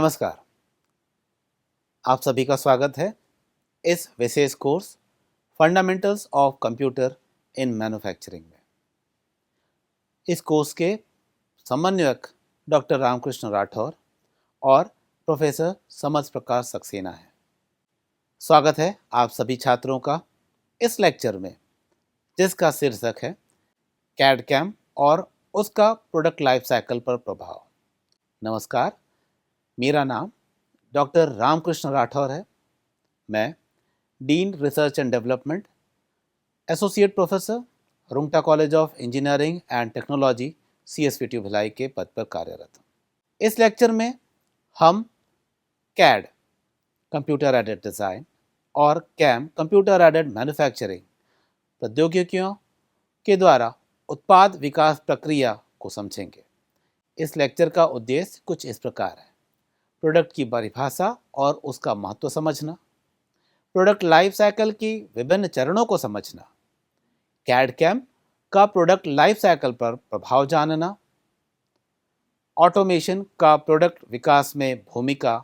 नमस्कार। आप सभी का स्वागत है इस विशेष course fundamentals of computer in manufacturing में। इस कोर्स के समन्वयक डॉक्टर रामकृष्ण राठौर और प्रोफेसर समझ प्रकाश सक्सेना है। स्वागत है आप सभी छात्रों का इस लेक्चर में, जिसका शीर्षक है कैड कैम और उसका प्रोडक्ट लाइफ साइकिल पर प्रभाव। नमस्कार, मेरा नाम डॉक्टर रामकृष्ण राठौर है। मैं dean research and development, associate professor, Rungta college of engineering and technology, CSVT Bhilai के पद पर कार्यरत हूँ। इस लेक्चर में हम कैड कंप्यूटर एडेड डिज़ाइन और कैम कंप्यूटर एडेड मैन्युफैक्चरिंग प्रौद्योगिकियों के द्वारा उत्पाद विकास प्रक्रिया को समझेंगे। इस लेक्चर का उद्देश्य कुछ इस प्रकार है: प्रोडक्ट की परिभाषा और उसका महत्व समझना, प्रोडक्ट लाइफ साइकिल की विभिन्न चरणों को समझना, कैड कैम का प्रोडक्ट लाइफ साइकिल पर प्रभाव जानना, ऑटोमेशन का प्रोडक्ट विकास में भूमिका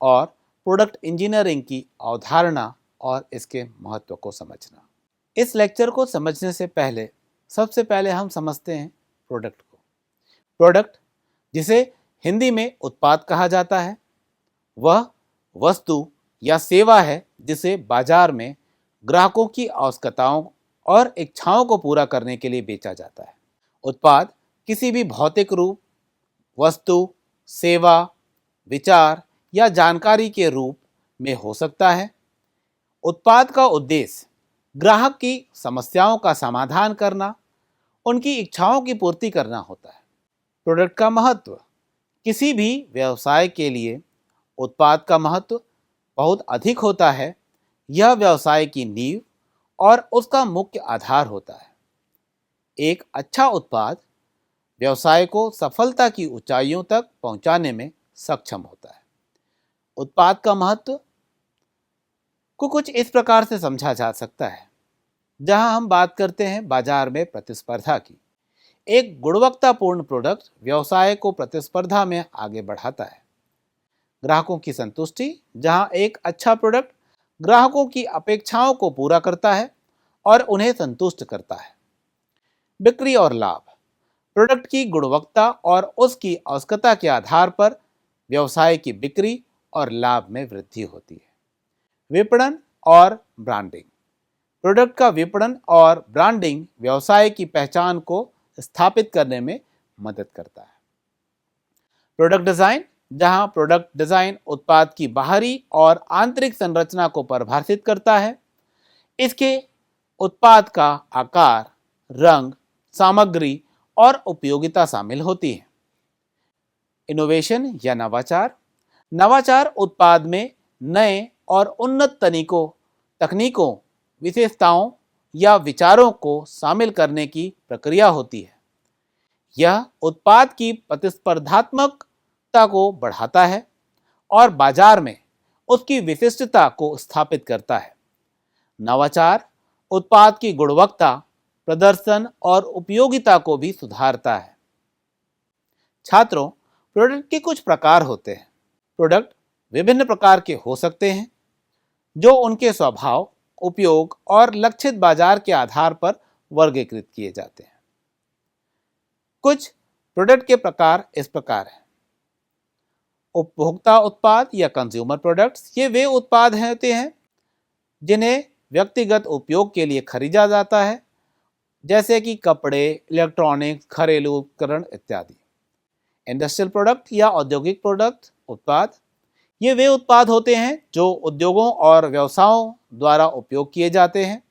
और प्रोडक्ट इंजीनियरिंग की अवधारणा और इसके महत्व को समझना। इस लेक्चर को समझने से पहले सबसे पहले हम समझते हैं प्रोडक्ट को। प्रोडक्ट, जिसे हिंदी में उत्पाद कहा जाता है, वह वस्तु या सेवा है जिसे बाजार में ग्राहकों की आवश्यकताओं और इच्छाओं को पूरा करने के लिए बेचा जाता है। उत्पाद किसी भी भौतिक रूप, वस्तु, सेवा, विचार या जानकारी के रूप में हो सकता है। उत्पाद का उद्देश्य ग्राहक की समस्याओं का समाधान करना, उनकी इच्छाओं की पूर्ति करना होता है। प्रोडक्ट का महत्व: किसी भी व्यवसाय के लिए उत्पाद का महत्व बहुत अधिक होता है। यह व्यवसाय की नींव और उसका मुख्य आधार होता है। एक अच्छा उत्पाद व्यवसाय को सफलता की ऊंचाइयों तक पहुंचाने में सक्षम होता है। उत्पाद का महत्व को कुछ इस प्रकार से समझा जा सकता है। जहां हम बात करते हैं बाजार में प्रतिस्पर्धा की, एक गुणवत्तापूर्ण प्रोडक्ट व्यवसाय को प्रतिस्पर्धा में आगे बढ़ाता है। ग्राहकों की संतुष्टि: जहां एक अच्छा प्रोडक्ट ग्राहकों की अपेक्षाओं को पूरा करता है और उन्हें संतुष्ट करता है। बिक्री और लाभ: प्रोडक्ट की गुणवत्ता और उसकी आवश्यकता के आधार पर व्यवसाय की बिक्री और लाभ में वृद्धि होती है। विपणन और ब्रांडिंग: प्रोडक्ट का विपणन और ब्रांडिंग व्यवसाय की पहचान को स्थापित करने में मदद करता है। प्रोडक्ट डिजाइन: जहां प्रोडक्ट डिजाइन उत्पाद की बाहरी और आंतरिक संरचना को परिभाषित करता है। इसके उत्पाद का आकार, रंग, सामग्री और उपयोगिता शामिल होती है। इनोवेशन या नवाचार: नवाचार उत्पाद में नए और उन्नत तकनीकों, विशेषताओं या विचारों को शामिल करने की प्रक्रिया होती है। यह उत्पाद की प्रतिस्पर्धात्मकता को बढ़ाता है और बाजार में उसकी विशिष्टता को स्थापित करता है। नवाचार उत्पाद की गुणवत्ता, प्रदर्शन और उपयोगिता को भी सुधारता है। छात्रों, प्रोडक्ट के कुछ प्रकार होते हैं। प्रोडक्ट विभिन्न प्रकार के हो सकते हैं, जो उनके स्वभाव, उपयोग और लक्षित बाजार के आधार पर वर्गीकृत किए जाते हैं। कुछ प्रोडक्ट के प्रकार इस प्रकार हैं: उपभोक्ता उत्पाद या कंज्यूमर प्रोडक्ट्स। ये वे उत्पाद होते हैं जिन्हें व्यक्तिगत उपयोग के लिए खरीदा जाता है, जैसे कि कपड़े, इलेक्ट्रॉनिक्स, घरेलू उपकरण इत्यादि। इंडस्ट्रियल प्रोडक्ट या औद्योगिक प्रोडक्ट उत्पाद: ये वे उत्पाद होते हैं जो उद्योगों और व्यवसायों द्वारा उपयोग किए जाते हैं,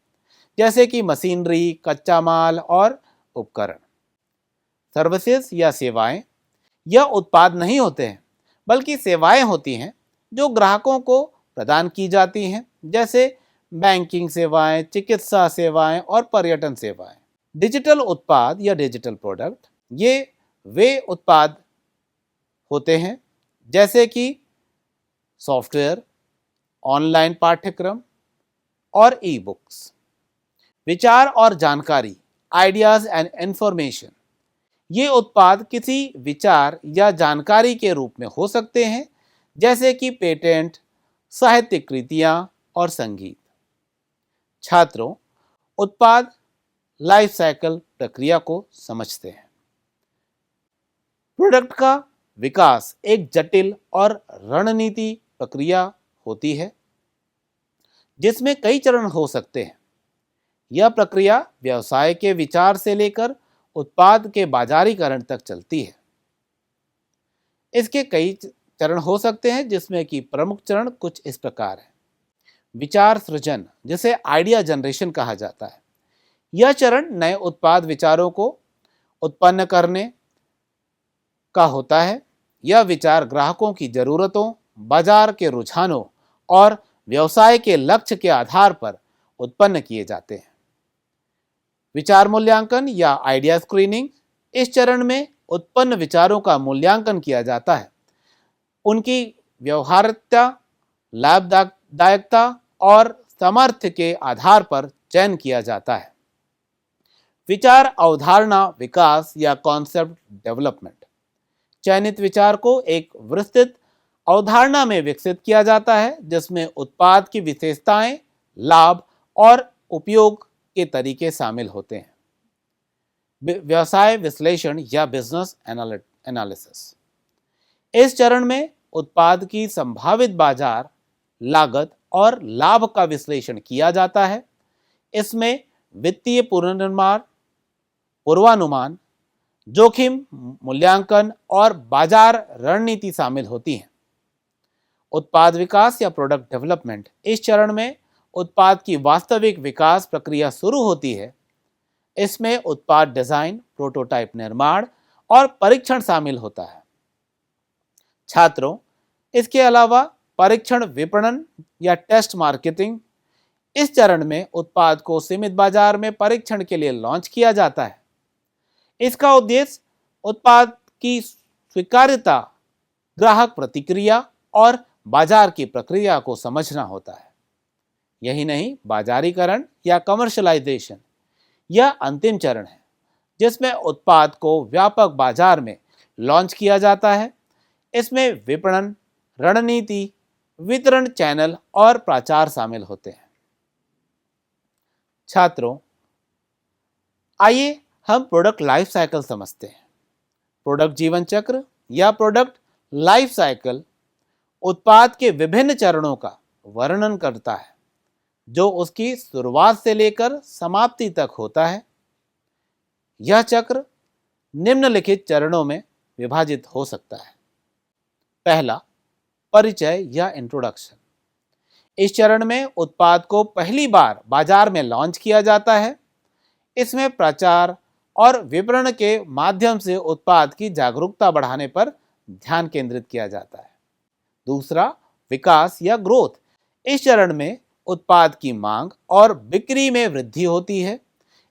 जैसे कि मशीनरी, कच्चा माल और उपकरण। सर्विसेज या सेवाएं: यह उत्पाद नहीं होते हैं, बल्कि सेवाएं होती हैं जो ग्राहकों को प्रदान की जाती हैं, जैसे बैंकिंग सेवाएं, चिकित्सा सेवाएं और पर्यटन सेवाएं। डिजिटल उत्पाद या डिजिटल प्रोडक्ट: ये वे उत्पाद होते हैं जैसे कि सॉफ्टवेयर, ऑनलाइन पाठ्यक्रम और ई बुक्स। विचार और जानकारी, आइडियाज एंड इंफॉर्मेशन: ये उत्पाद किसी विचार या जानकारी के रूप में हो सकते हैं, जैसे कि पेटेंट, साहित्यिक कृतियां और संगीत। छात्रों, उत्पाद लाइफ साइकिल प्रक्रिया को समझते हैं। प्रोडक्ट का विकास एक जटिल और रणनीति प्रक्रिया होती है जिसमें कई चरण हो सकते हैं। यह प्रक्रिया व्यवसाय के विचार से लेकर उत्पाद के बाजारीकरण तक चलती है। इसके कई चरण हो सकते हैं जिसमें कि प्रमुख चरण कुछ इस प्रकार है। विचार सृजन, जिसे आइडिया जनरेशन कहा जाता है। यह चरण नए उत्पाद विचारों को उत्पन्न करने का होता है। यह विचार ग्राहकों की जरूरतों, बाजार के रुझानों और व्यवसाय के लक्ष्य के आधार पर उत्पन्न किए जाते हैं। विचार मूल्यांकन या आइडिया स्क्रीनिंग, इस चरण में उत्पन्न विचारों का मूल्यांकन किया जाता है। उनकी व्यवहार्यता, लाभदायकता और सामर्थ्य के आधार पर चयन किया जाता है। विचार अवधारणा विकास या कॉन्सेप्ट डेवलपमेंट, चयनित विचार को एक विस्तृत अवधारणा में विकसित किया जाता है जिसमें उत्पाद की विशेषताएं, लाभ और उपयोग के तरीके शामिल होते हैं। व्यवसाय विश्लेषण या बिजनेस एनालिसिस, इस चरण में उत्पाद की संभावित बाजार, लागत और लाभ का विश्लेषण किया जाता है। इसमें वित्तीय पूर्वानुमान, जोखिम मूल्यांकन और बाजार रणनीति शामिल होती हैं। उत्पाद विकास या प्रोडक्ट डेवलपमेंट, इस चरण में उत्पाद की वास्तविक विकास प्रक्रिया शुरू होती है। इसमें उत्पाद डिजाइन, प्रोटोटाइप निर्माण और परीक्षण शामिल होता है। छात्रों, इसके अलावा परीक्षण विपणन या टेस्ट मार्केटिंग, इस चरण में उत्पाद को सीमित बाजार में परीक्षण के लिए लॉन्च किया जाता है। इसका उद्देश्य उत्पाद की स्वीकार्यता, ग्राहक प्रतिक्रिया और बाजार की प्रक्रिया को समझना होता है। यही नहीं, बाजारीकरण या कमर्शलाइजेशन, यह अंतिम चरण है जिसमें उत्पाद को व्यापक बाजार में लॉन्च किया जाता है। इसमें विपणन रणनीति, वितरण चैनल और प्रचार शामिल होते हैं। छात्रों, आइए हम प्रोडक्ट लाइफ साइकिल समझते हैं। प्रोडक्ट जीवन चक्र या प्रोडक्ट लाइफ साइकिल उत्पाद के विभिन्न चरणों का वर्णन करता है जो उसकी शुरुआत से लेकर समाप्ति तक होता है। यह चक्र निम्नलिखित चरणों में विभाजित हो सकता है। पहला, परिचय या इंट्रोडक्शन। इस चरण में उत्पाद को पहली बार बाजार में लॉन्च किया जाता है। इसमें प्रचार और विपणन के माध्यम से उत्पाद की जागरूकता बढ़ाने पर ध्यान केंद्रित किया जाता है। दूसरा, विकास या ग्रोथ। इस चरण में उत्पाद की मांग और बिक्री में वृद्धि होती है।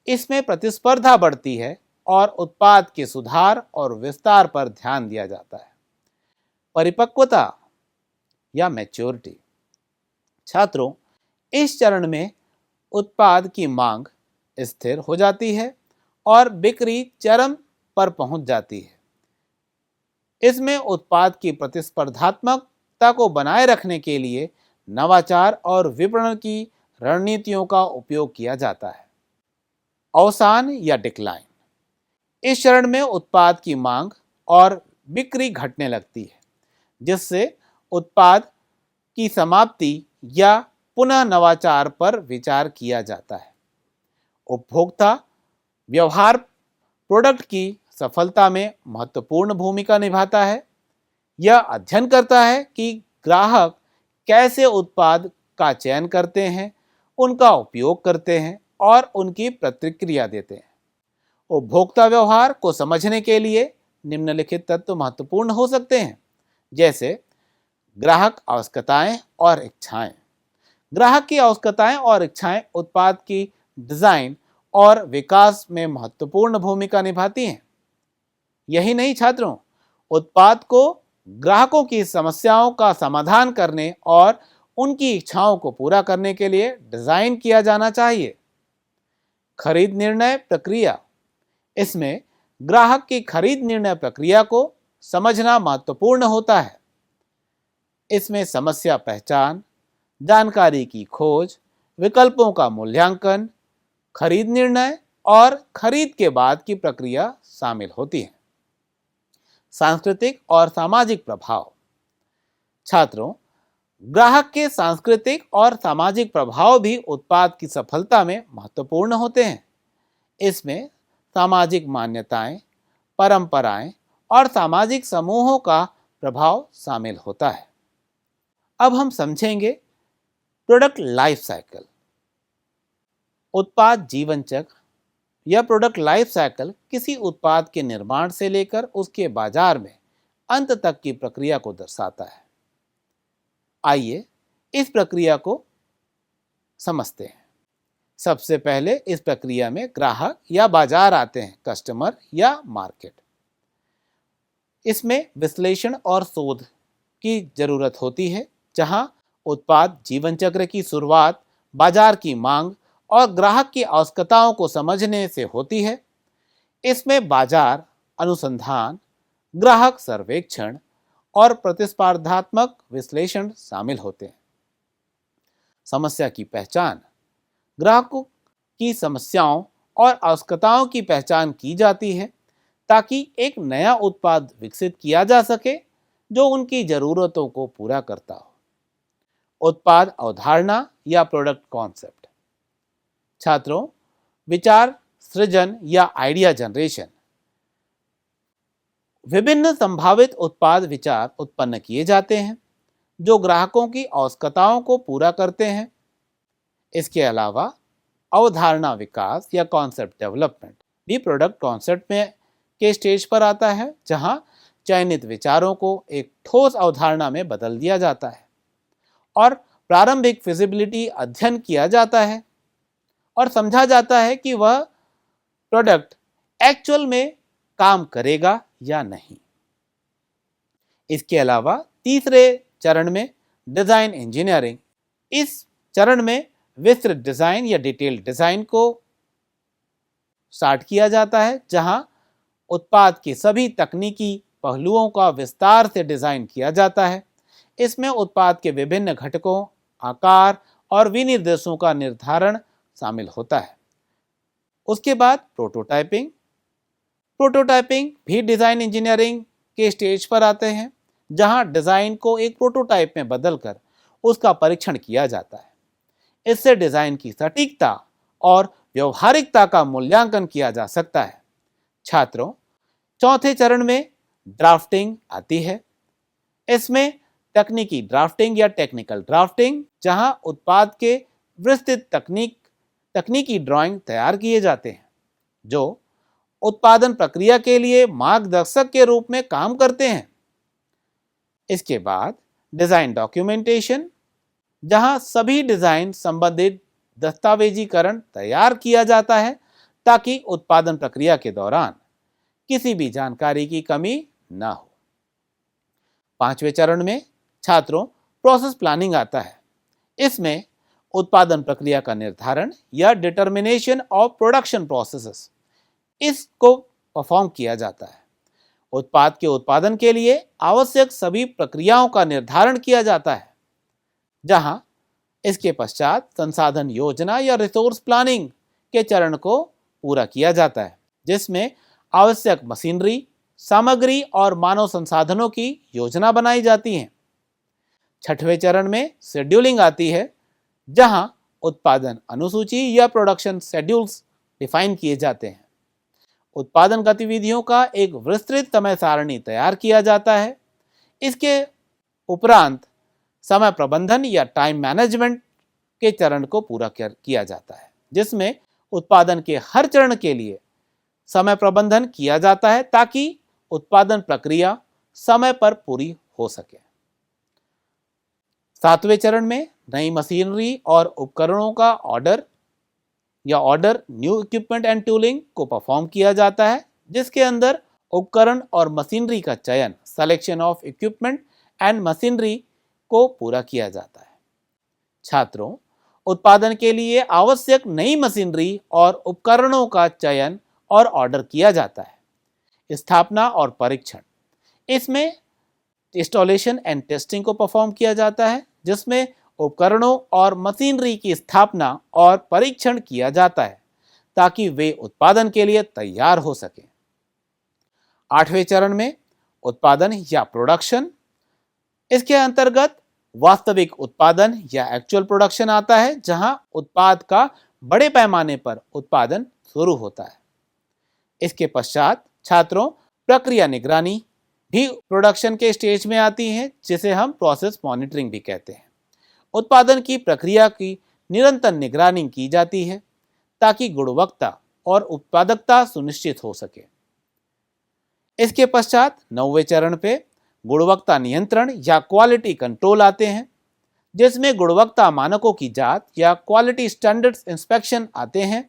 इसमें प्रतिस्पर्धा बढ़ती है और उत्पाद के सुधार और विस्तार पर ध्यान दिया जाता है। परिपक्वता या मैच्योरिटी। छात्रों, इस चरण में उत्पाद की मांग स्थिर हो जाती है और बिक्री चरम पर पहुंच जाती है। इसमें उत्पाद की प्रतिस्पर्धात्मकता को बनाए रखने के लिए नवाचार और विपणन की रणनीतियों का उपयोग किया जाता है। अवसान या डिक्लाइन। इस चरण में उत्पाद की मांग और बिक्री घटने लगती है जिससे उत्पाद की समाप्ति या पुनः नवाचार पर विचार किया जाता है। उपभोक्ता व्यवहार प्रोडक्ट की सफलता में महत्वपूर्ण भूमिका निभाता है। यह अध्ययन करता है कि ग्राहक कैसे उत्पाद का चयन करते हैं, उनका उपयोग करते हैं और उनकी प्रतिक्रिया देते हैं। उपभोक्ता व्यवहार को समझने के लिए निम्नलिखित तत्व महत्वपूर्ण हो सकते हैं, जैसे ग्राहक आवश्यकताएं और इच्छाएं। ग्राहक की आवश्यकताएं और इच्छाएं उत्पाद की डिजाइन और विकास में महत्वपूर्ण भूमिका निभाती हैं। यही नहीं छात्रों, उत्पाद को ग्राहकों की समस्याओं का समाधान करने और उनकी इच्छाओं को पूरा करने के लिए डिजाइन किया जाना चाहिए। खरीद निर्णय प्रक्रिया। इसमें ग्राहक की खरीद निर्णय प्रक्रिया को समझना महत्वपूर्ण होता है। इसमें समस्या पहचान, जानकारी की खोज, विकल्पों का मूल्यांकन, खरीद निर्णय और खरीद के बाद की प्रक्रिया शामिल होती है। सांस्कृतिक और सामाजिक प्रभाव। छात्रों, ग्राहक के सांस्कृतिक और सामाजिक प्रभाव भी उत्पाद की सफलता में महत्वपूर्ण होते हैं। इसमें सामाजिक मान्यताएं, परंपराएं और सामाजिक समूहों का प्रभाव शामिल होता है। अब हम समझेंगे प्रोडक्ट लाइफ साइकिल। उत्पाद जीवन चक्र या प्रोडक्ट लाइफ साइकिल किसी उत्पाद के निर्माण से लेकर उसके बाजार में अंत तक की प्रक्रिया को दर्शाता है। आइए इस प्रक्रिया को समझते हैं। सबसे पहले इस प्रक्रिया में ग्राहक या बाजार आते हैं, कस्टमर या मार्केट। इसमें विश्लेषण और शोध की जरूरत होती है, जहां उत्पाद जीवन चक्र की शुरुआत बाजार की मांग और ग्राहक की आवश्यकताओं को समझने से होती है। इसमें बाजार अनुसंधान, ग्राहक सर्वेक्षण और प्रतिस्पर्धात्मक विश्लेषण शामिल होते हैं। समस्या की पहचान। ग्राहकों की समस्याओं और आवश्यकताओं की पहचान की जाती है ताकि एक नया उत्पाद विकसित किया जा सके जो उनकी जरूरतों को पूरा करता हो। उत्पाद अवधारणा या प्रोडक्ट कॉन्सेप्ट। छात्रों, विचार सृजन या आइडिया जनरेशन। विभिन्न संभावित उत्पाद विचार उत्पन्न किए जाते हैं जो ग्राहकों की आवश्यकताओं को पूरा करते हैं। इसके अलावा अवधारणा विकास या कॉन्सेप्ट डेवलपमेंट भी प्रोडक्ट कॉन्सेप्ट में के स्टेज पर आता है, जहां चयनित विचारों को एक ठोस अवधारणा में बदल दिया जाता है और प्रारंभिक फिजिबिलिटी अध्ययन किया जाता है और समझा जाता है कि वह प्रोडक्ट एक्चुअल में काम करेगा या नहीं। इसके अलावा तीसरे चरण में डिजाइन इंजीनियरिंग। इस चरण में विस्तृत डिजाइन या डिटेल्ड डिजाइन को स्टार्ट किया जाता है, जहां उत्पाद के सभी तकनीकी पहलुओं का विस्तार से डिजाइन किया जाता है। इसमें उत्पाद के विभिन्न घटकों, आकार और विनिर्देशों का निर्धारण शामिल होता है। उसके बाद प्रोटोटाइपिंग। प्रोटोटाइपिंग भी डिजाइन इंजीनियरिंग के स्टेज पर आते हैं, जहां डिजाइन को एक प्रोटोटाइप में बदलकर उसका परीक्षण किया जाता है। इससे डिजाइन की सटीकता और व्यवहारिकता का मूल्यांकन किया जा सकता है। छात्रों, चौथे चरण में ड्राफ्टिंग आती है। इसमें तकनीकी ड्राफ्टिंग या टेक्निकल ड्राफ्टिंग, जहां उत्पाद के विस्तृत तकनीकी ड्राइंग तैयार किए जाते हैं जो उत्पादन प्रक्रिया के लिए मार्गदर्शक के रूप में काम करते हैं। इसके बाद डिजाइन डॉक्यूमेंटेशन, जहां सभी डिजाइन संबंधित दस्तावेजीकरण तैयार किया जाता है ताकि उत्पादन प्रक्रिया के दौरान किसी भी जानकारी की कमी न हो। पांचवें चरण में छात्रों प्रोसेस प्लानिंग आता है। इसमें उत्पादन प्रक्रिया का निर्धारण या डिटर्मिनेशन ऑफ प्रोडक्शन प्रोसेसेस इसको परफॉर्म किया जाता है। उत्पाद के उत्पादन के लिए आवश्यक सभी प्रक्रियाओं का निर्धारण किया जाता है, जहां इसके पश्चात संसाधन योजना या रिसोर्स प्लानिंग के चरण को पूरा किया जाता है, जिसमें आवश्यक मशीनरी, सामग्री और मानव संसाधनों की योजना बनाई जाती है। छठवें चरण में शेड्यूलिंग आती है, जहां उत्पादन अनुसूची या प्रोडक्शन शेड्यूल्स डिफाइन किए जाते हैं। उत्पादन गतिविधियों का एक विस्तृत समय सारणी तैयार किया जाता है। इसके उपरांत समय प्रबंधन या टाइम मैनेजमेंट के चरण को पूरा किया जाता है, जिसमें उत्पादन के हर चरण के लिए समय प्रबंधन किया जाता है ताकि उत्पादन प्रक्रिया समय पर पूरी हो सके। सातवें चरण में नई मशीनरी और उपकरणों का order new equipment and tooling को परफॉर्म किया जाता है, जिसके अंदर उपकरण और मशीनरी का चयन, selection of equipment and machinery को पूरा किया जाता है। छात्रों, उत्पादन के लिए आवश्यक नई मशीनरी और उपकरणों का चयन और ऑर्डर किया जाता है। स्थापना और परीक्षण। इसमें इंस्टॉलेशन एंड टेस्टिंग को परफॉर्म किया जाता है, जिसमें उपकरणों और मशीनरी की स्थापना और परीक्षण किया जाता है ताकि वे उत्पादन के लिए तैयार हो सके। 8वें चरण में उत्पादन या प्रोडक्शन, इसके अंतर्गत वास्तविक उत्पादन या एक्चुअल प्रोडक्शन आता है, जहां उत्पाद का बड़े पैमाने पर उत्पादन शुरू होता है। इसके पश्चात छात्रों प्रक्रिया निगरानी भी प्रोडक्शन के स्टेज में आती है, जिसे हम प्रोसेस मॉनिटरिंग भी कहते हैं। उत्पादन की प्रक्रिया की निरंतर निगरानी की जाती है ताकि गुणवत्ता और उत्पादकता सुनिश्चित हो सके। इसके पश्चात 9वें चरण पे गुणवत्ता नियंत्रण या क्वालिटी कंट्रोल आते हैं, जिसमें गुणवत्ता मानकों की जांच या क्वालिटी स्टैंडर्ड्स इंस्पेक्शन आते हैं,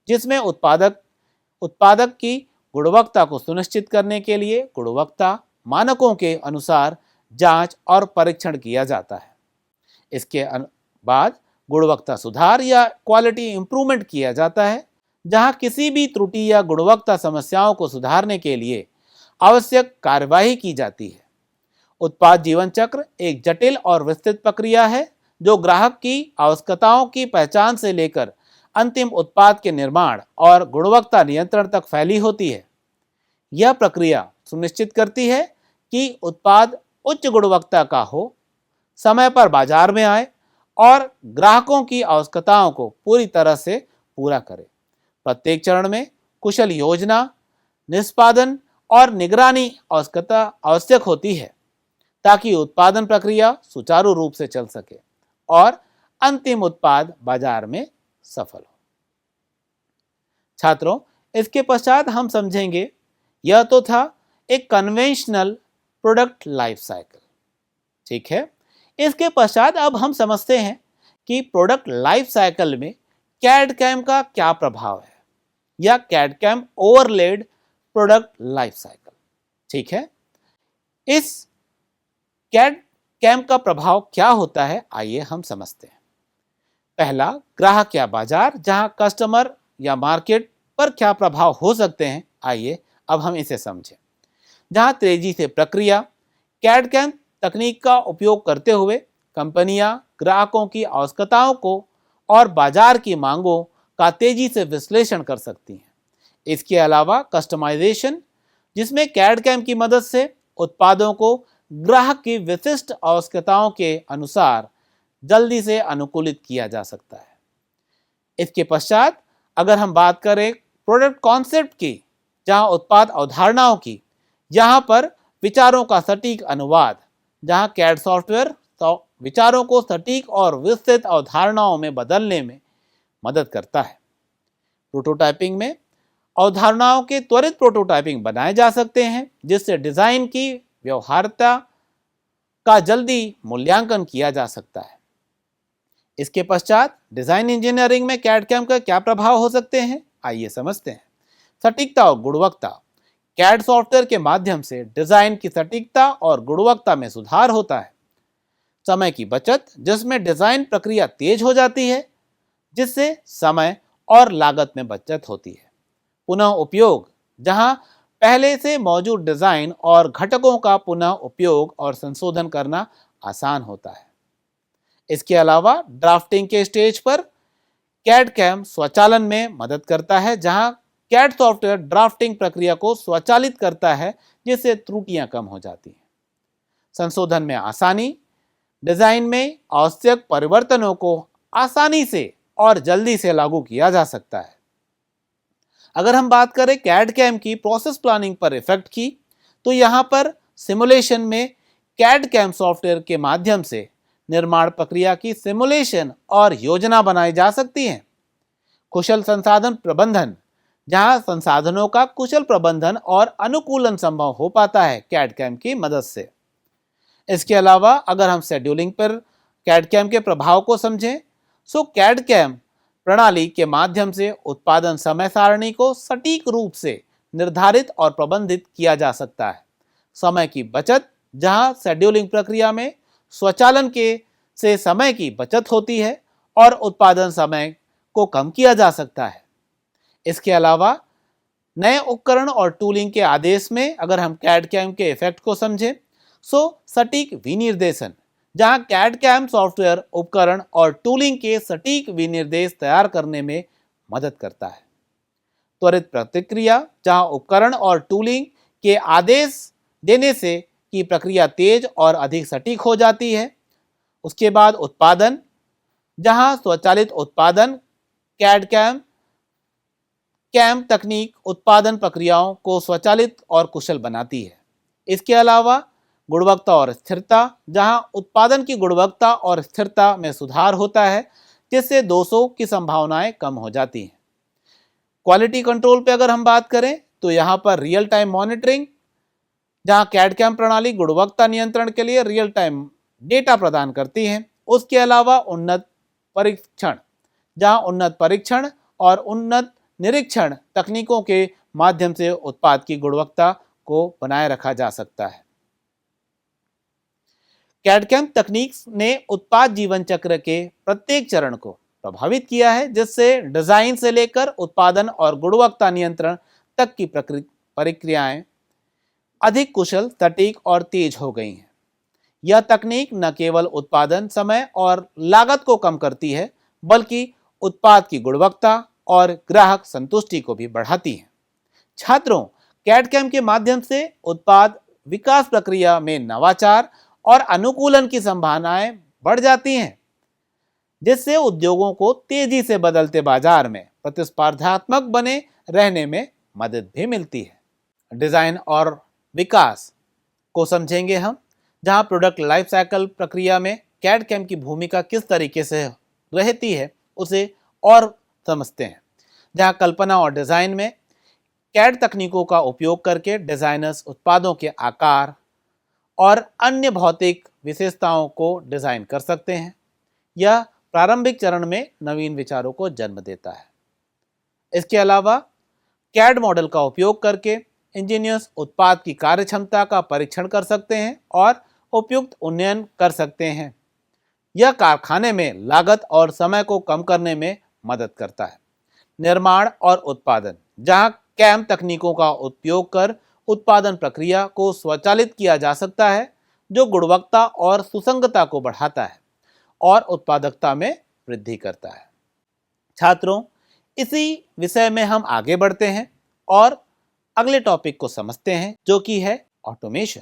जिसमें उत्पादक की गुणवत्ता को सुनिश्चित करने के लिए गुणवत्ता मानकों के अनुसार जांच और परीक्षण किया जाता है। इसके बाद गुणवत्ता सुधार या क्वालिटी इंप्रूवमेंट किया जाता है, जहां किसी भी त्रुटि या गुणवत्ता समस्याओं को सुधारने के लिए आवश्यक कार्यवाही की जाती है। उत्पाद जीवन चक्र एक जटिल और विस्तृत प्रक्रिया है जो ग्राहक की आवश्यकताओं की पहचान से लेकर अंतिम उत्पाद के निर्माण और गुणवत्ता नियंत्रण तक फैली होती है। यह प्रक्रिया सुनिश्चित करती है कि उत्पाद उच्च गुणवत्ता का हो, समय पर बाजार में आए और ग्राहकों की आवश्यकताओं को पूरी तरह से पूरा करे। प्रत्येक चरण में कुशल योजना, निष्पादन और निगरानी आवश्यक होती है ताकि उत्पादन प्रक्रिया सुचारू रूप से चल सके और अंतिम उत्पाद बाजार में सफल हो। छात्रों, इसके पश्चात हम समझेंगे, यह तो था एक कन्वेंशनल प्रोडक्ट लाइफ साइकिल, ठीक है। इसके पश्चात अब हम समझते हैं कि प्रोडक्ट लाइफ साइकिल में कैड कैम का क्या प्रभाव है या CAD CAM overlaid product life cycle, ठीक है। इस कैड कैम का प्रभाव क्या होता है, आइए हम समझते हैं। पहला, ग्राहक या बाजार, जहां कस्टमर या मार्केट पर क्या प्रभाव हो सकते हैं, आइए अब हम इसे समझें। जहां तेजी से प्रक्रिया, कैड कैम तकनीक का उपयोग करते हुए कंपनियां ग्राहकों की आवश्यकताओं को और बाजार की मांगों का तेजी से विश्लेषण कर सकती हैं। इसके अलावा कस्टमाइजेशन, जिसमें कैड कैम की मदद से उत्पादों को ग्राहक की विशिष्ट आवश्यकताओं के अनुसार जल्दी से अनुकूलित किया जा सकता है। इसके पश्चात अगर हम बात करें प्रोडक्ट कॉन्सेप्ट की, जहां उत्पाद अवधारणाओं की, यहां पर विचारों का सटीक अनुवाद, जहां कैड सॉफ्टवेयर विचारों को सटीक और विस्तृत अवधारणाओं में बदलने में मदद करता है। प्रोटोटाइपिंग में अवधारणाओं के त्वरित प्रोटोटाइपिंग बनाए जा सकते हैं, जिससे डिजाइन की व्यवहार्यता का जल्दी मूल्यांकन किया जा सकता है। इसके पश्चात डिजाइन इंजीनियरिंग में कैड कैम का क्या प्रभाव हो सकते हैं, आइए समझते हैं। सटीकता और गुणवत्ता, कैड सॉफ्टवेयर के माध्यम से डिजाइन की सटीकता और गुणवत्ता में सुधार होता है। समय की बचत, जिसमें डिजाइन प्रक्रिया तेज हो जाती है, जिससे समय और लागत में बचत होती है। पुनः उपयोग, जहां पहले से मौजूद डिजाइन और घटकों का पुनः उपयोग और संशोधन करना आसान होता है। इसके अलावा ड्राफ्टिंग के स्टेज पर कैड कैम स्वचालन में मदद करता है, जहां कैड सॉफ्टवेयर ड्राफ्टिंग प्रक्रिया को स्वचालित करता है, जिससे त्रुटियां कम हो जाती हैं। संशोधन में आसानी, डिजाइन में आवश्यक परिवर्तनों को आसानी से और जल्दी से लागू किया जा सकता है। अगर हम बात करें कैड कैम की प्रोसेस प्लानिंग पर इफेक्ट की, तो यहां पर सिमुलेशन में कैड कैम सॉफ्टवेयर के माध्यम से निर्माण प्रक्रिया की सिमुलेशन और योजना बनाई जा सकती है। कुशल संसाधन प्रबंधन, जहां संसाधनों का कुशल प्रबंधन और अनुकूलन संभव हो पाता है कैड कैम की मदद से। इसके अलावा अगर हम शेड्यूलिंग पर कैड कैम के प्रभाव को समझें, सो कैड कैम प्रणाली के माध्यम से उत्पादन समय सारणी को सटीक रूप से निर्धारित और प्रबंधित किया जा सकता है। समय की बचत, जहां शेड्यूलिंग प्रक्रिया में स्वचालन के से समय की बचत होती है और उत्पादन समय को कम किया जा सकता है। इसके अलावा नए उपकरण और टूलिंग के आदेश में अगर हम कैड कैम के इफेक्ट को समझें, सटीक विनिर्देशन, जहां कैड कैम सॉफ्टवेयर उपकरण और टूलिंग के सटीक विनिर्देश तैयार करने में मदद करता है। त्वरित प्रतिक्रिया, जहां उपकरण और टूलिंग के आदेश देने से की प्रक्रिया तेज और अधिक सटीक हो जाती है। उसके बाद उत्पादन, जहां स्वचालित उत्पादन कैड कैम तकनीक उत्पादन प्रक्रियाओं को स्वचालित और कुशल बनाती है। इसके अलावा गुणवत्ता और स्थिरता, जहां उत्पादन की गुणवत्ता और स्थिरता में सुधार होता है, जिससे दोषों की संभावनाएं कम हो जाती हैं। क्वालिटी कंट्रोल पे अगर हम बात करें तो यहाँ पर रियल टाइम मॉनिटरिंग, जहाँ कैड कैम प्रणाली गुणवत्ता नियंत्रण के लिए रियल टाइम डेटा प्रदान करती है। उसके अलावा उन्नत परीक्षण, जहाँ उन्नत परीक्षण और उन्नत निरीक्षण तकनीकों के माध्यम से उत्पाद की गुणवत्ता को बनाए रखा जा सकता है। कैड कैम तकनीक ने उत्पाद जीवन चक्र के प्रत्येक चरण को प्रभावित किया है, जिससे डिजाइन से लेकर उत्पादन और गुणवत्ता नियंत्रण तक की प्रक्रियाएं अधिक कुशल, सटीक और तेज हो गई हैं। यह तकनीक न केवल उत्पादन समय और लागत को कम करती है, बल्कि उत्पाद की गुणवत्ता और ग्राहक संतुष्टि को भी बढ़ाती है। छात्रों, कैड कैम के माध्यम से उत्पाद विकास प्रक्रिया में नवाचार और अनुकूलन की संभावनाएं बढ़ जाती हैं, जिससे उद्योगों को तेजी से बदलते बाजार में प्रतिस्पर्धात्मक बने रहने में मदद भी मिलती है। डिजाइन और विकास को समझेंगे हम, जहां प्रोडक्ट लाइफ साइकिल प्रक्रिया में कैड कैम की भूमिका किस तरीके से रहती है उसे और समझते हैं। जहां कल्पना और डिजाइन में कैड तकनीकों का उपयोग करके डिजाइनर्स उत्पादों के आकार और अन्य भौतिक विशेषताओं को डिजाइन कर सकते हैं। यह प्रारंभिक चरण में नवीन विचारों को जन्म देता है। इसके अलावा कैड मॉडल का उपयोग करके इंजीनियर्स उत्पाद की कार्यक्षमता का परीक्षण कर सकते हैं और उपयुक्त उन्नयन कर सकते हैं। यह कारखाने में लागत और समय को कम करने में मदद करता है। निर्माण और उत्पादन, जहां कैम तकनीकों का उपयोग कर उत्पादन प्रक्रिया को स्वचालित किया जा सकता है, जो गुणवत्ता और सुसंगतता को बढ़ाता है और उत्पादकता में वृद्धि करता है। छात्रों, इसी विषय में हम आगे बढ़ते हैं और अगले टॉपिक को समझते हैं, जो कि है ऑटोमेशन।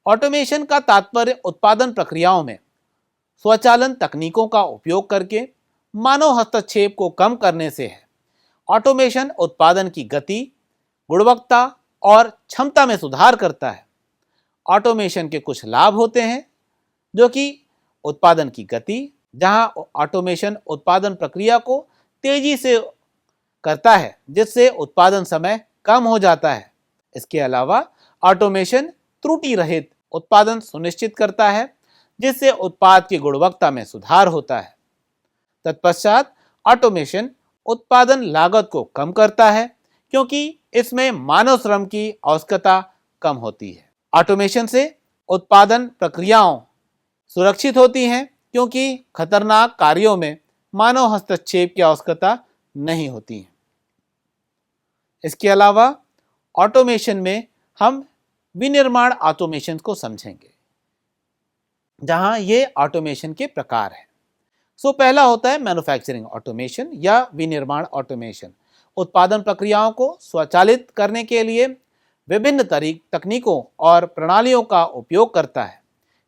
ऑटोमेशन का तात्पर्य उत्पादन प्रक्रियाओं में स्वचालन तकनीकों का उपयोग करके मानव हस्तक्षेप को कम करने से है। ऑटोमेशन उत्पादन की गति, गुणवत्ता और क्षमता में सुधार करता है। ऑटोमेशन के कुछ लाभ होते हैं, जो कि उत्पादन की गति, जहां ऑटोमेशन उत्पादन प्रक्रिया को तेजी से करता है, जिससे उत्पादन समय कम हो जाता है। इसके अलावा ऑटोमेशन त्रुटि रहित उत्पादन सुनिश्चित करता है, जिससे उत्पाद की गुणवत्ता में सुधार होता है। तत्पश्चात ऑटोमेशन उत्पादन लागत को कम करता है, क्योंकि इसमें मानव श्रम की आवश्यकता कम होती है। ऑटोमेशन से उत्पादन प्रक्रियाओं सुरक्षित होती हैं, क्योंकि खतरनाक कार्यों में मानव हस्तक्षेप की आवश्यकता नहीं होती है। इसके अलावा ऑटोमेशन में हम विनिर्माण ऑटोमेशन को समझेंगे, जहां ये ऑटोमेशन के प्रकार हैं। पहला होता है मैन्युफैक्चरिंग ऑटोमेशन या विनिर्माण ऑटोमेशन। उत्पादन प्रक्रियाओं को स्वचालित करने के लिए विभिन्न तकनीकों और प्रणालियों का उपयोग करता है।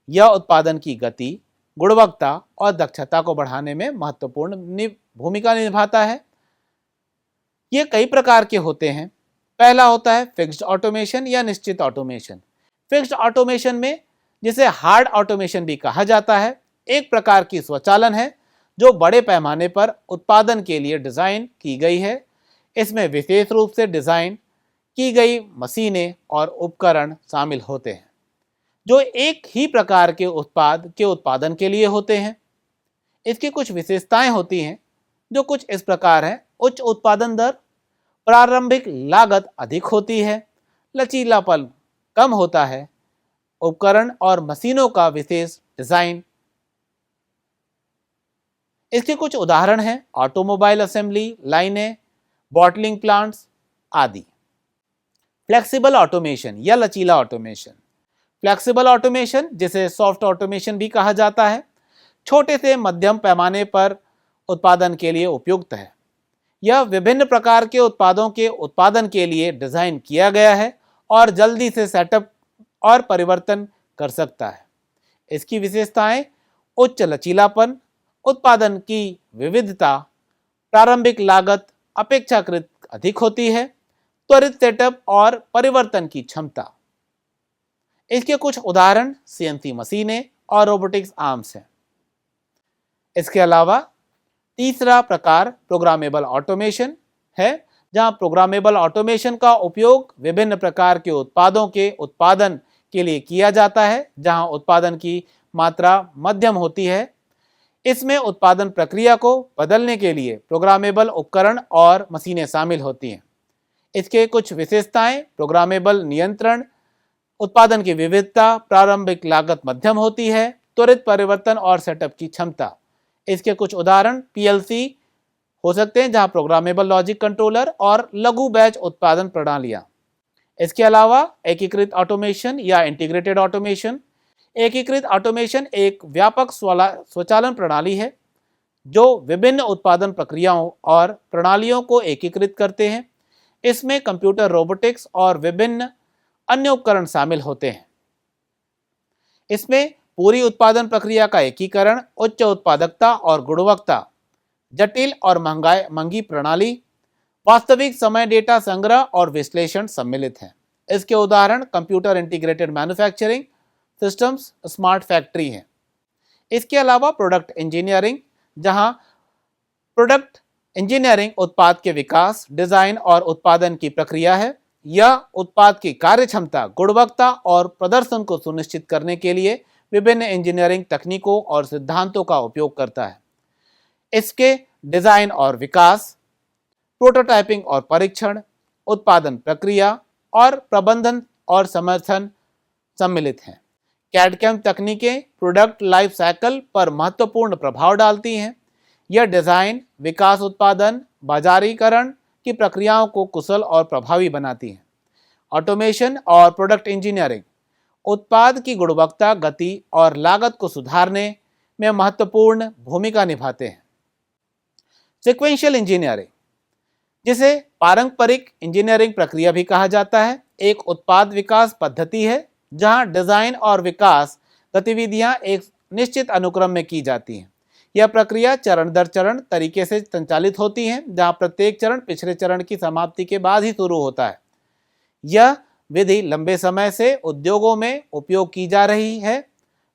यह उत्पादन की गति, गुणवत्ता और दक्षता को बढ़ाने में महत्वपूर्ण भूमिका निभाता है। ये कई प्रकार के होते हैं। पहला होता है फिक्स्ड ऑटोमेशन या निश्चित ऑटोमेशन। फिक्स्ड ऑटोमेशन में, जिसे हार्ड ऑटोमेशन भी कहा जाता है, एक प्रकार की स्वचालन है जो बड़े पैमाने पर उत्पादन के लिए डिजाइन की गई है। इसमें विशेष रूप से डिजाइन की गई मशीनें और उपकरण शामिल होते हैं, जो एक ही प्रकार के उत्पाद के उत्पादन के लिए होते हैं। इसकी कुछ विशेषताएं होती हैं, जो कुछ इस प्रकार हैं। उच्च उत्पादन दर, प्रारंभिक लागत अधिक होती है, लचीलापन कम होता है, उपकरण और मशीनों का विशेष डिजाइन। इसके कुछ उदाहरण हैं ऑटोमोबाइल असेंबली लाइनें, बॉटलिंग प्लांट्स आदि। फ्लेक्सिबल ऑटोमेशन या लचीला ऑटोमेशन। फ्लेक्सिबल ऑटोमेशन, जिसे सॉफ्ट ऑटोमेशन भी कहा जाता है, छोटे से मध्यम पैमाने पर उत्पादन के लिए उपयुक्त है। यह विभिन्न प्रकार के उत्पादों के उत्पादन के लिए डिजाइन किया गया है और जल्दी से सेटअप और परिवर्तन कर सकता है। इसकी विशेषताएं उच्च लचीलापन, उत्पादन की विविधता, प्रारंभिक लागत अपेक्षाकृत अधिक होती है, त्वरित सेटअप और परिवर्तन की क्षमता। इसके कुछ उदाहरण सीएनसी मशीनें और रोबोटिक्स आर्म्स हैं। इसके अलावा तीसरा प्रकार प्रोग्रामेबल ऑटोमेशन है, जहां प्रोग्रामेबल ऑटोमेशन का उपयोग विभिन्न प्रकार के उत्पादों के उत्पादन के लिए किया जाता है, जहां उत्पादन की मात्रा मध्यम होती है। इसमें उत्पादन प्रक्रिया को बदलने के लिए प्रोग्रामेबल उपकरण और मशीनें शामिल होती हैं। इसके कुछ विशेषताएं: प्रोग्रामेबल नियंत्रण, उत्पादन की विविधता, प्रारंभिक लागत मध्यम होती है, त्वरित परिवर्तन और सेटअप की क्षमता। इसके कुछ उदाहरण पीएलसी हो सकते हैं, जहां प्रोग्रामेबल लॉजिक कंट्रोलर और लघु बैच उत्पादन प्रणालियां। इसके अलावा एकीकृत ऑटोमेशन या इंटीग्रेटेड ऑटोमेशन। एकीकृत ऑटोमेशन एक व्यापक स्वचालन प्रणाली है जो विभिन्न उत्पादन प्रक्रियाओं और प्रणालियों को एकीकृत करते हैं। इसमें कंप्यूटर, रोबोटिक्स और विभिन्न अन्य उपकरण शामिल होते हैं। इसमें पूरी उत्पादन प्रक्रिया का एकीकरण, उच्च उत्पादकता और गुणवत्ता, जटिल और महंगी प्रणाली, वास्तविक समय डेटा संग्रह और विश्लेषण सम्मिलित हैं। इसके उदाहरण computer integrated manufacturing systems, smart factory हैं। इसके अलावा प्रोडक्ट इंजीनियरिंग, जहां प्रोडक्ट इंजीनियरिंग उत्पाद के विकास, डिजाइन और उत्पादन की प्रक्रिया है। यह उत्पाद की कार्य क्षमता, गुणवत्ता और प्रदर्शन को सुनिश्चित करने के लिए विभिन्न इंजीनियरिंग तकनीकों और सिद्धांतों का उपयोग करता है। इसके डिजाइन और विकास, प्रोटोटाइपिंग और परीक्षण, उत्पादन प्रक्रिया और प्रबंधन और समर्थन सम्मिलित हैं। कैड-कैम तकनीकें प्रोडक्ट लाइफ साइकिल पर महत्वपूर्ण प्रभाव डालती हैं। यह डिजाइन, विकास, उत्पादन, बाजारीकरण की प्रक्रियाओं को कुशल और प्रभावी बनाती हैं। ऑटोमेशन और प्रोडक्ट इंजीनियरिंग उत्पाद की गुणवत्ता, गति और लागत को सुधारने में महत्वपूर्ण भूमिका निभाते हैं। सीक्वेंशियल इंजीनियरिंग, जिसे पारंपरिक इंजीनियरिंग प्रक्रिया भी कहा जाता है, एक उत्पाद विकास पद्धति है जहां डिजाइन और विकास गतिविधियां एक निश्चित अनुक्रम में की जाती हैं। यह प्रक्रिया चरण दर चरण तरीके से संचालित होती है, जहां प्रत्येक चरण पिछले चरण की समाप्ति के बाद ही शुरू होता है। यह विधि लंबे समय से उद्योगों में उपयोग की जा रही है,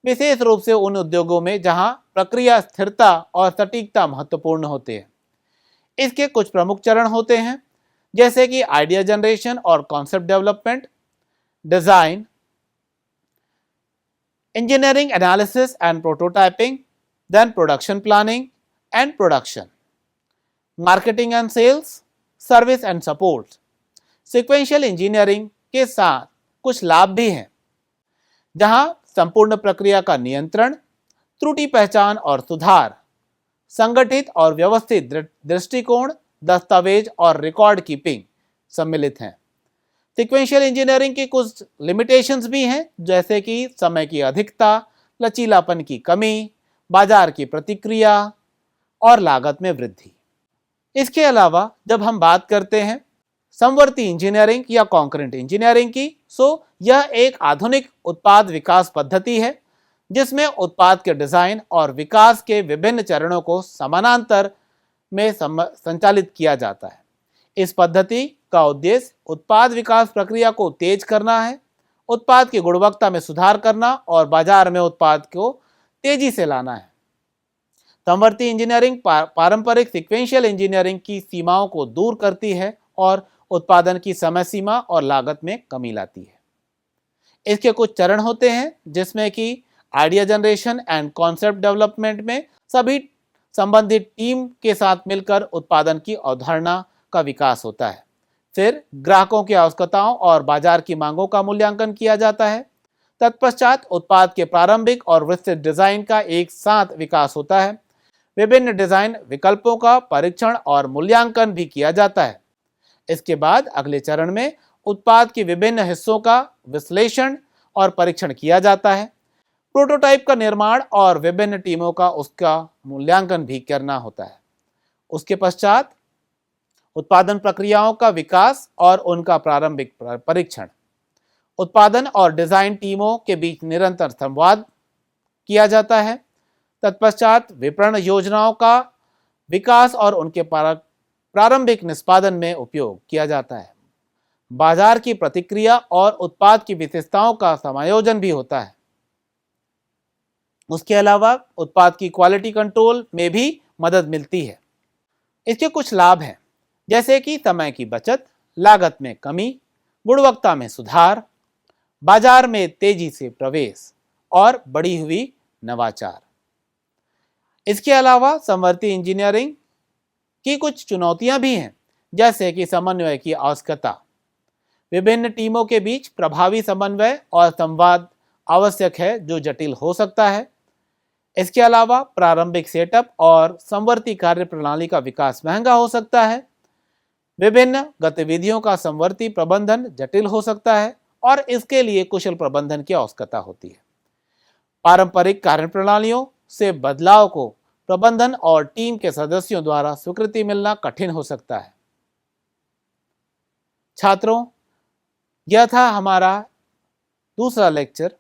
विशेष रूप से उन उद्योगों में जहां प्रक्रिया स्थिरता और सटीकता महत्वपूर्ण होते हैं। इसके कुछ प्रमुख चरण होते हैं, जैसे कि आइडिया जनरेशन और concept development, design, engineering analysis and prototyping, then production planning and production, marketing and sales, service and support। sequential engineering के साथ कुछ लाभ भी हैं, जहां संपूर्ण प्रक्रिया का नियंत्रण, त्रुटि पहचान और सुधार, संगठित और व्यवस्थित दृष्टिकोण, दस्तावेज और रिकॉर्ड कीपिंग सम्मिलित हैं। सीक्वेंशियल इंजीनियरिंग की कुछ लिमिटेशंस भी हैं, जैसे कि समय की अधिकता, लचीलापन की कमी, बाजार की प्रतिक्रिया और लागत में वृद्धि। इसके अलावा जब हम बात करते हैं समवर्ती इंजीनियरिंग या कॉन्करेंट इंजीनियरिंग की, सो यह एक आधुनिक उत्पाद विकास पद्धति है जिसमें उत्पाद के डिजाइन और विकास के विभिन्न चरणों को समानांतर में संचालित किया जाता है। इस पद्धति का उद्देश्य उत्पाद विकास प्रक्रिया को तेज करना है, उत्पाद की गुणवत्ता में सुधार करना और बाजार में उत्पाद को तेजी से लाना है। समवर्ती इंजीनियरिंग पारंपरिक सीक्वेंशियल इंजीनियरिंग की सीमाओं को दूर करती है और उत्पादन की समय सीमा और लागत में कमी लाती है। इसके कुछ चरण होते हैं, जिसमें कि idea generation and concept development में सभी संबंधित टीम के साथ मिलकर उत्पादन की अवधारणा का विकास होता है। फिर ग्राहकों की आवश्यकताओं और बाजार की मांगों का मूल्यांकन किया जाता है। तत्पश्चात उत्पाद के प्रारंभिक और विस्तृत डिजाइन का एक साथ विकास होता है। विभिन्न डिजाइन विकल्पों का परीक्षण और मूल्यांकन भी किया जाता है। इसके बाद अगले चरण में उत्पाद के विभिन्न हिस्सों का विश्लेषण और परीक्षण किया जाता है। प्रोटोटाइप का निर्माण और विभिन्न टीमों का उसका मूल्यांकन भी करना होता है। उसके पश्चात उत्पादन प्रक्रियाओं का विकास और उनका प्रारंभिक परीक्षण। उत्पादन और डिजाइन टीमों के बीच निरंतर संवाद किया जाता है। तत्पश्चात विपणन योजनाओं का विकास और उनके प्रारंभिक निष्पादन में उपयोग किया जाता है। बाजार की प्रतिक्रिया और उत्पाद की विशेषताओं का समायोजन भी होता है। उसके अलावा उत्पाद की क्वालिटी कंट्रोल में भी मदद मिलती है। इसके कुछ लाभ हैं, जैसे कि समय की बचत, लागत में कमी, गुणवत्ता में सुधार, बाजार में तेजी से प्रवेश और बढ़ी हुई नवाचार। इसके अलावा समवर्ती इंजीनियरिंग की कुछ चुनौतियां भी हैं, जैसे कि समन्वय की आवश्यकता। विभिन्न टीमों के बीच प्रभावी समन्वय और संवाद आवश्यक है, जो जटिल हो सकता है। इसके अलावा प्रारंभिक सेटअप और समवर्ती कार्यप्रणाली का विकास महंगा हो सकता है। विभिन्न गतिविधियों का समवर्ती प्रबंधन जटिल हो सकता है और इसके लिए कुशल प्रबंधन की आवश्यकता होती है। पारंपरिक कार्यप्रणालियों से बदलाव को प्रबंधन और टीम के सदस्यों द्वारा स्वीकृति मिलना कठिन हो सकता है। छात्रों, यह था हमारा दूसरा लेक्चर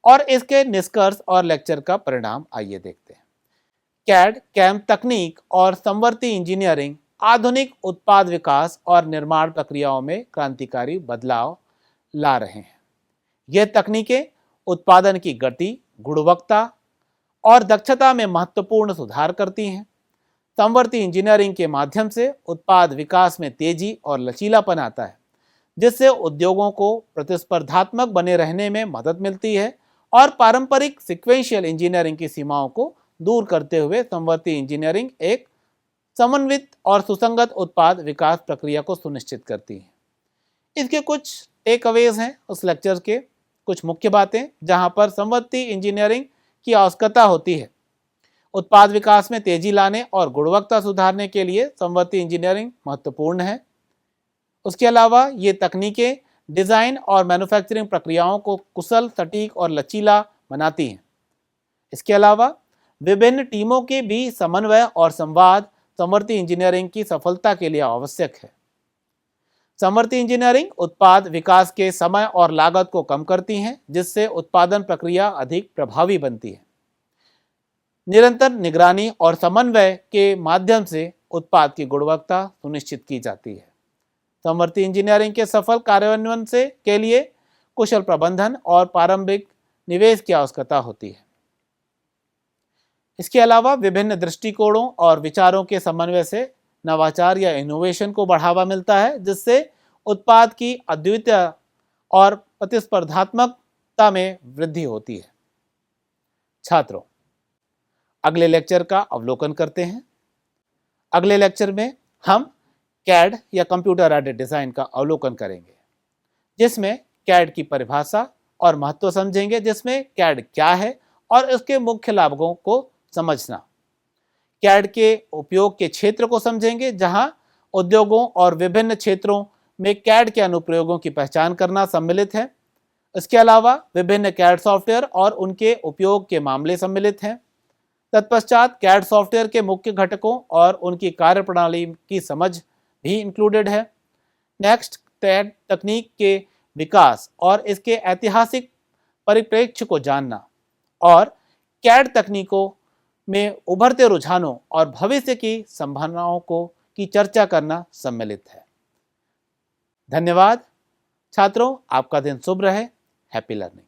और इसके निष्कर्ष और लेक्चर का परिणाम आइए देखते हैं। कैम तकनीक और समवर्ती इंजीनियरिंग आधुनिक उत्पाद विकास और निर्माण प्रक्रियाओं में क्रांतिकारी बदलाव ला रहे हैं। ये तकनीकें उत्पादन की गति, गुणवत्ता और दक्षता में महत्वपूर्ण सुधार करती हैं। समवर्ती इंजीनियरिंग के माध्यम से उत्पाद विकास में तेजी और लचीलापन आता है, जिससे उद्योगों को प्रतिस्पर्धात्मक बने रहने में मदद मिलती है और पारंपरिक सीक्वेंशियल इंजीनियरिंग की सीमाओं को दूर करते हुए समवर्ती इंजीनियरिंग एक समन्वित और सुसंगत उत्पाद विकास प्रक्रिया को सुनिश्चित करती है। इसके कुछ टेक अवेज हैं उस लेक्चर के, कुछ मुख्य बातें जहां पर समवर्ती इंजीनियरिंग की आवश्यकता होती है। उत्पाद विकास में तेजी लाने और गुणवत्ता सुधारने के लिए समवर्ती इंजीनियरिंग महत्वपूर्ण है। उसके अलावा ये तकनीकें डिजाइन और मैन्युफैक्चरिंग प्रक्रियाओं को कुशल, सटीक और लचीला बनाती हैं। इसके अलावा विभिन्न टीमों के बीच समन्वय और संवाद समवर्ती इंजीनियरिंग की सफलता के लिए आवश्यक है। समवर्ती इंजीनियरिंग उत्पाद विकास के समय और लागत को कम करती हैं, जिससे उत्पादन प्रक्रिया अधिक प्रभावी बनती है। निरंतर निगरानी और समन्वय के माध्यम से उत्पाद की गुणवत्ता सुनिश्चित की जाती है। समवर्ती इंजीनियरिंग के सफल कार्यान्वयन के लिए कुशल प्रबंधन और प्रारंभिक निवेश की आवश्यकता होती है। इसके अलावा विभिन्न दृष्टिकोणों और विचारों के समन्वय से नवाचार या इनोवेशन को बढ़ावा मिलता है, जिससे उत्पाद की अद्वितीयता और प्रतिस्पर्धात्मकता में वृद्धि होती है। छात्रों, अगले लेक्चर का अवलोकन करते हैं। अगले लेक्चर में हम कैड या कंप्यूटर एडेड डिजाइन का अवलोकन करेंगे, जिसमें कैड की परिभाषा और महत्व समझेंगे, जिसमें कैड क्या है और इसके मुख्य लाभों को समझना। कैड के उपयोग के क्षेत्र को समझेंगे, जहां उद्योगों और विभिन्न क्षेत्रों में कैड के अनुप्रयोगों की पहचान करना सम्मिलित है। इसके अलावा विभिन्न कैड सॉफ्टवेयर और उनके उपयोग के मामले सम्मिलित हैं। तत्पश्चात कैड सॉफ्टवेयर के मुख्य घटकों और उनकी कार्यप्रणाली की समझ भी इंक्लूडेड है। नेक्स्ट, कैड तकनीक के विकास और इसके ऐतिहासिक परिप्रेक्ष्य को जानना और कैड तकनीकों में उभरते रुझानों और भविष्य की संभावनाओं की चर्चा करना सम्मिलित है। धन्यवाद छात्रों, आपका दिन शुभ रहे। Happy learning.